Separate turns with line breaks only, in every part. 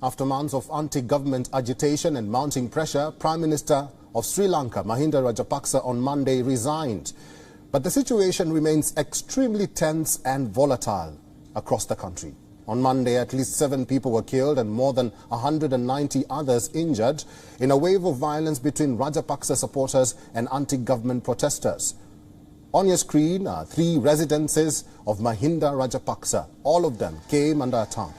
After months of anti-government agitation and mounting pressure, Prime Minister of Sri Lanka, Mahinda Rajapaksa, on Monday resigned. But the situation remains extremely tense and volatile across the country. On Monday, at least 7 people were killed and more than 190 others injured in a wave of violence between Rajapaksa supporters and anti-government protesters. On your screen are 3 residences of Mahinda Rajapaksa. All of them came under attack.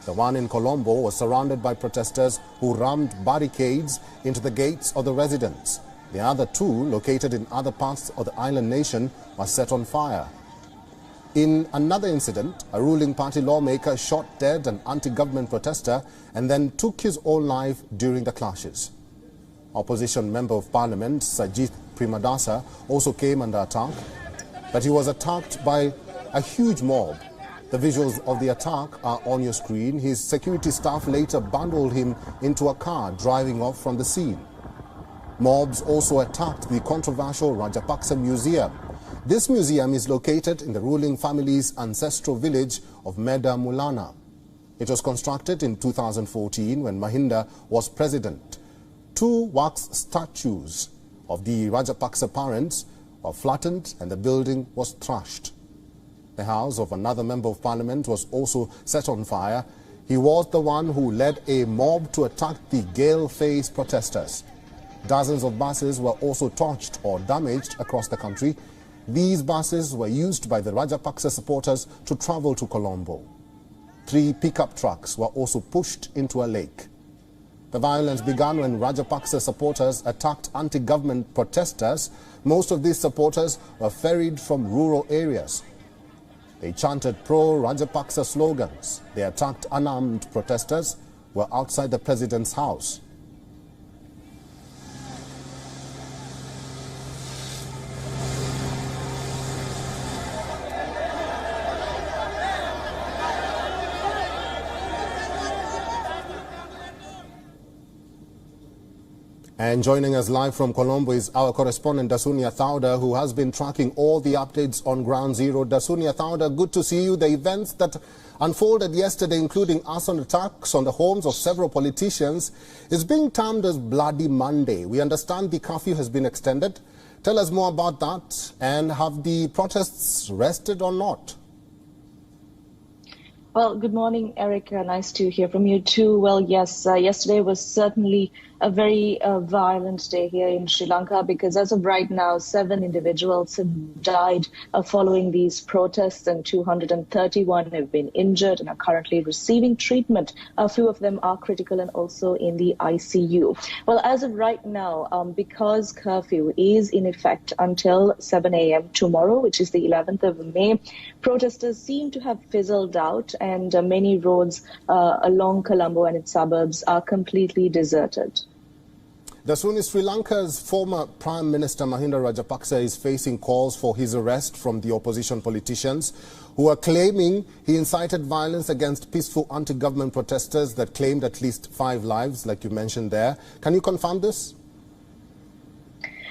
The one in Colombo was surrounded by protesters who rammed barricades into the gates of the residence. The other 2, located in other parts of the island nation, were set on fire. In another incident, a ruling party lawmaker shot dead an anti-government protester and then took his own life during the clashes. Opposition Member of Parliament Sajith Premadasa also came under attack, but he was attacked by a huge mob. The visuals of the attack are on your screen. His security staff later bundled him into a car, driving off from the scene. Mobs also attacked the controversial Rajapaksa Museum. This museum is located in the ruling family's ancestral village of Meda Mulana. It was constructed in 2014 when Mahinda was president. 2 wax statues of the Rajapaksa parents were flattened and the building was trashed. The house of another member of parliament was also set on fire. He was the one who led a mob to attack the Gale-faced protesters. Dozens of buses were also torched or damaged across the country. These buses were used by the Rajapaksa supporters to travel to Colombo. 3 pickup trucks were also pushed into a lake. The violence began when Rajapaksa supporters attacked anti-government protesters. Most of these supporters were ferried from rural areas. They chanted pro-Rajapaksa slogans. They attacked unarmed protesters who were outside the president's house. And joining us live from Colombo is our correspondent Dasunia Thauda, who has been tracking all the updates on Ground Zero. Dasunia Thauda, good to see you. The events that unfolded yesterday, including arson attacks on the homes of several politicians, is being termed as Bloody Monday. We understand the curfew has been extended. Tell us more about that, and have the protests rested or not?
Well, good morning, Eric. Nice to hear from you too. Well, yes, yesterday was certainly a very violent day here in Sri Lanka, because as of right now, 7 individuals have died following these protests and 231 have been injured and are currently receiving treatment. A few of them are critical and also in the ICU. Well, as of right now, because curfew is in effect until 7 a.m. tomorrow, which is the 11th of May, protesters seem to have fizzled out, and many roads along Colombo and its suburbs are completely deserted.
Dasuni, Sri Lanka's former Prime Minister Mahinda Rajapaksa is facing calls for his arrest from the opposition politicians who are claiming he incited violence against peaceful anti-government protesters that claimed at least 5 lives, like you mentioned there. Can you confirm this?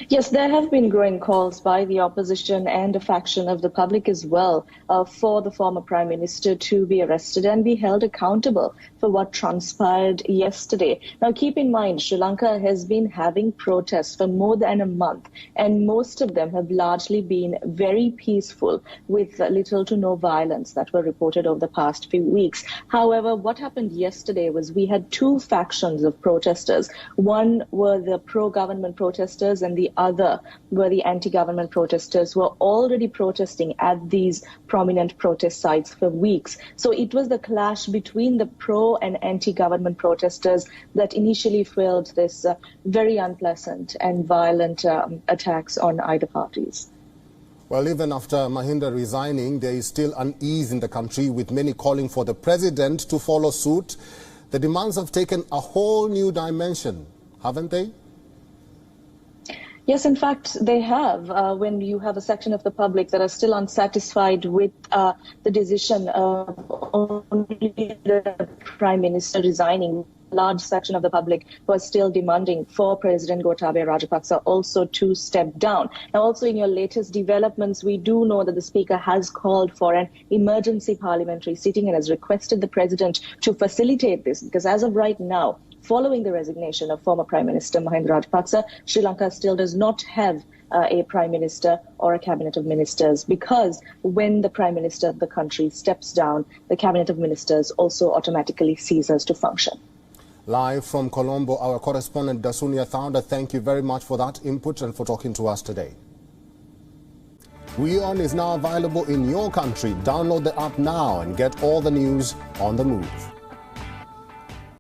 Yes, there have been growing calls by the opposition and a faction of the public as well for the former Prime Minister to be arrested and be held accountable for what transpired yesterday. Now, keep in mind, Sri Lanka has been having protests for more than a month, and most of them have largely been very peaceful, with little to no violence that were reported over the past few weeks. However, what happened yesterday was we had 2 factions of protesters. One were the pro-government protesters and the other were the anti-government protesters who were already protesting at these prominent protest sites for weeks. So it was the clash between the pro and anti-government protesters that initially fueled this very unpleasant and violent attacks on either parties.
Well, even after Mahinda resigning, there is still unease in the country, with many calling for the president to follow suit. The demands have taken a whole new dimension, haven't they?
Yes, in fact, they have. When you have a section of the public that are still unsatisfied with the decision of only the Prime Minister resigning, large section of the public who are still demanding for President Gotabaya Rajapaksa also to step down. Now, also in your latest developments, we do know that the Speaker has called for an emergency parliamentary sitting and has requested the President to facilitate this, because as of right now, following the resignation of former Prime Minister Mahinda Rajapaksa, Sri Lanka still does not have a Prime Minister or a Cabinet of Ministers, because when the Prime Minister of the country steps down, the Cabinet of Ministers also automatically ceases to function.
Live from Colombo, our correspondent Dasunia Thanda, thank you very much for that input and for talking to us today. WION is now available in your country. Download the app now and get all the news on the move.